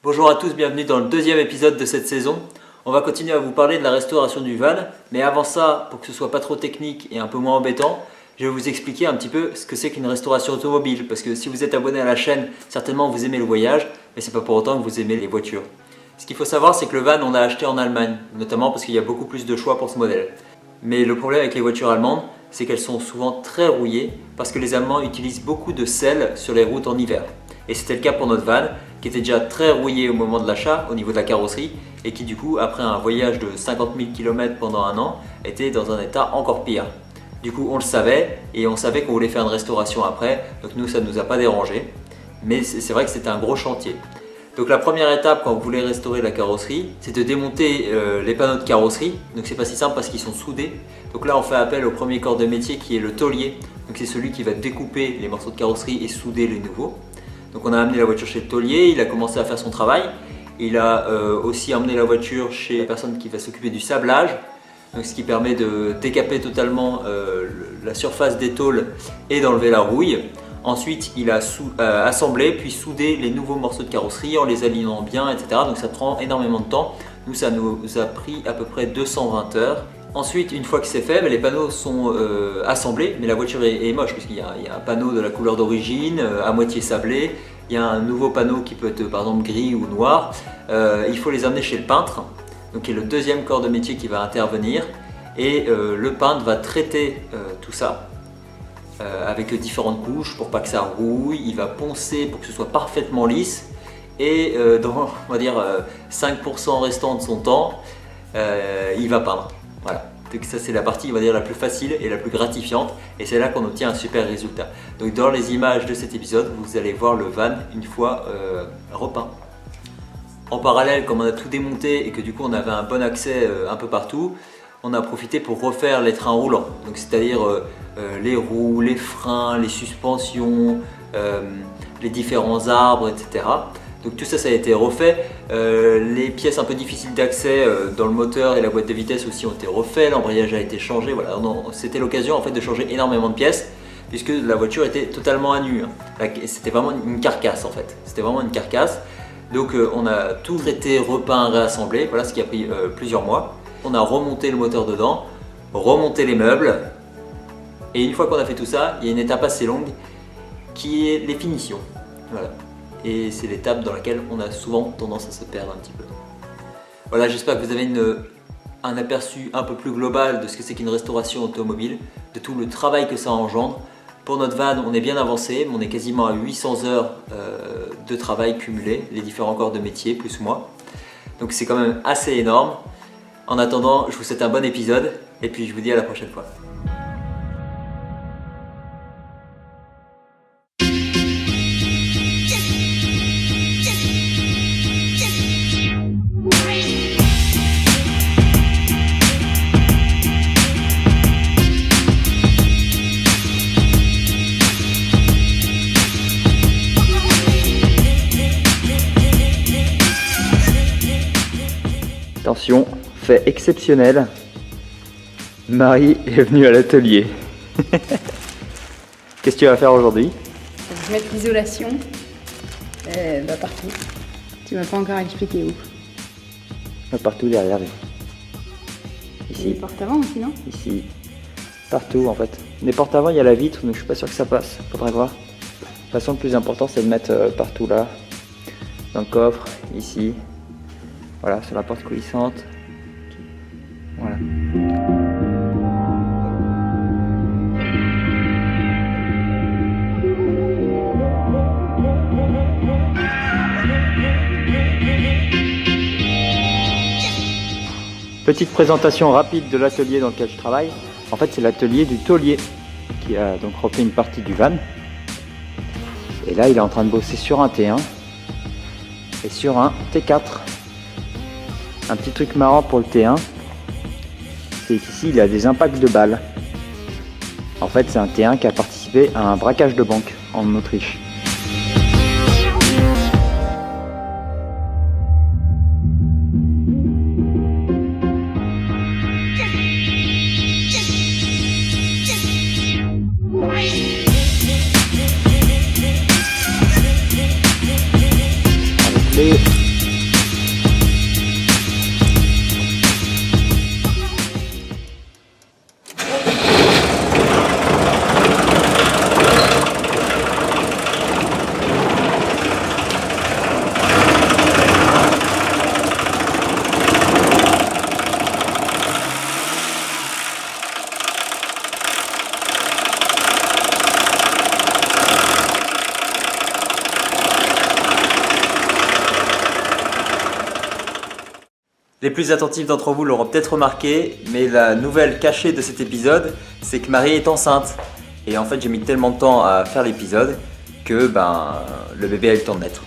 Bonjour à tous, bienvenue dans le deuxième épisode de cette saison. On va continuer à vous parler de la restauration du van, mais avant ça, pour que ce soit pas trop technique et un peu moins embêtant, je vais vous expliquer un petit peu ce que c'est qu'une restauration automobile. Parce que si vous êtes abonné à la chaîne, certainement vous aimez le voyage, mais c'est pas pour autant que vous aimez les voitures. Ce qu'il faut savoir, c'est que le van, on l'a acheté en Allemagne, notamment parce qu'il y a beaucoup plus de choix pour ce modèle. Mais le problème avec les voitures allemandes, c'est qu'elles sont souvent très rouillées parce que les Allemands utilisent beaucoup de sel sur les routes en hiver. Et c'était le cas pour notre van, qui était déjà très rouillé au moment de l'achat, au niveau de la carrosserie, et qui du coup, après un voyage de 50 000 km pendant un an, était dans un état encore pire. Du coup, on le savait, et on savait qu'on voulait faire une restauration après, donc nous, ça ne nous a pas dérangé. Mais c'est vrai que c'était un gros chantier. Donc la première étape quand vous voulez restaurer la carrosserie, c'est de démonter les panneaux de carrosserie. Donc c'est pas si simple parce qu'ils sont soudés. Donc là on fait appel au premier corps de métier qui est le tôlier. Donc c'est celui qui va découper les morceaux de carrosserie et souder les nouveaux. Donc on a amené la voiture chez le tôlier, il a commencé à faire son travail. Il a aussi emmené la voiture chez la personne qui va s'occuper du sablage. Donc ce qui permet de décaper totalement la surface des tôles et d'enlever la rouille. Ensuite, il a assemblé puis soudé les nouveaux morceaux de carrosserie en les alignant bien, etc. Donc ça prend énormément de temps. Nous, ça nous a pris à peu près 220 heures. Ensuite, une fois que c'est fait, les panneaux sont assemblés, mais la voiture est moche puisqu'il y a un panneau de la couleur d'origine, à moitié sablé. Il y a un nouveau panneau qui peut être par exemple gris ou noir. Il faut les amener chez le peintre, donc qui est le deuxième corps de métier qui va intervenir. Et le peintre va traiter tout ça. Avec différentes couches pour pas que ça rouille, il va poncer pour que ce soit parfaitement lisse et dans on va dire 5% restant de son temps, il va peindre. Voilà. Donc ça c'est la partie on va dire la plus facile et la plus gratifiante et c'est là qu'on obtient un super résultat. Donc dans les images de cet épisode, vous allez voir le van une fois repeint. En parallèle, comme on a tout démonté et que du coup on avait un bon accès un peu partout, on a profité pour refaire les trains roulants, donc c'est-à-dire les roues, les freins, les suspensions, les différents arbres, etc. Donc tout ça, ça a été refait. Les pièces un peu difficiles d'accès dans le moteur et la boîte de vitesse aussi ont été refaites. L'embrayage a été changé. Voilà, c'était l'occasion en fait de changer énormément de pièces puisque la voiture était totalement à nu. C'était vraiment une carcasse en fait. C'était vraiment une carcasse. Donc on a tout traité, repeint, réassemblé. Voilà ce qui a pris plusieurs mois. On a remonté le moteur dedans, remonté les meubles et une fois qu'on a fait tout ça, il y a une étape assez longue qui est les finitions. Voilà. Et c'est l'étape dans laquelle on a souvent tendance à se perdre un petit peu. Voilà, j'espère que vous avez un aperçu un peu plus global de ce que c'est qu'une restauration automobile, de tout le travail que ça engendre. Pour notre van, on est bien avancé, mais on est quasiment à 800 heures de travail cumulé, les différents corps de métier plus moi. Donc c'est quand même assez énorme. En attendant, je vous souhaite un bon épisode et puis je vous dis à la prochaine fois. Attention, fait exceptionnel. Marie est venue à l'atelier. Qu'est-ce que tu vas faire aujourd'hui? Je vais mettre l'isolation partout. Tu m'as pas encore expliqué où. Partout derrière. Ici. Les porte-avant aussi, non? Ici. Partout en fait. Les porte-avant, il y a la vitre, donc je suis pas sûr que ça passe. Faudrait voir. De toute façon, le plus important, c'est de mettre partout là. Dans le coffre, ici. Voilà, sur la porte coulissante. Voilà. Petite présentation rapide de l'atelier dans lequel je travaille. En fait, c'est l'atelier du tôlier qui a donc refait une partie du van. Et là, il est en train de bosser sur un T1 et sur un T4. Un petit truc marrant pour le T1, c'est qu'ici il a des impacts de balles. En fait, c'est un T1 qui a participé à un braquage de banque en Autriche. Avec les Les plus attentifs d'entre vous l'auront peut-être remarqué, mais la nouvelle cachée de cet épisode, c'est que Marie est enceinte. Et en fait, j'ai mis tellement de temps à faire l'épisode que le bébé a eu le temps de naître.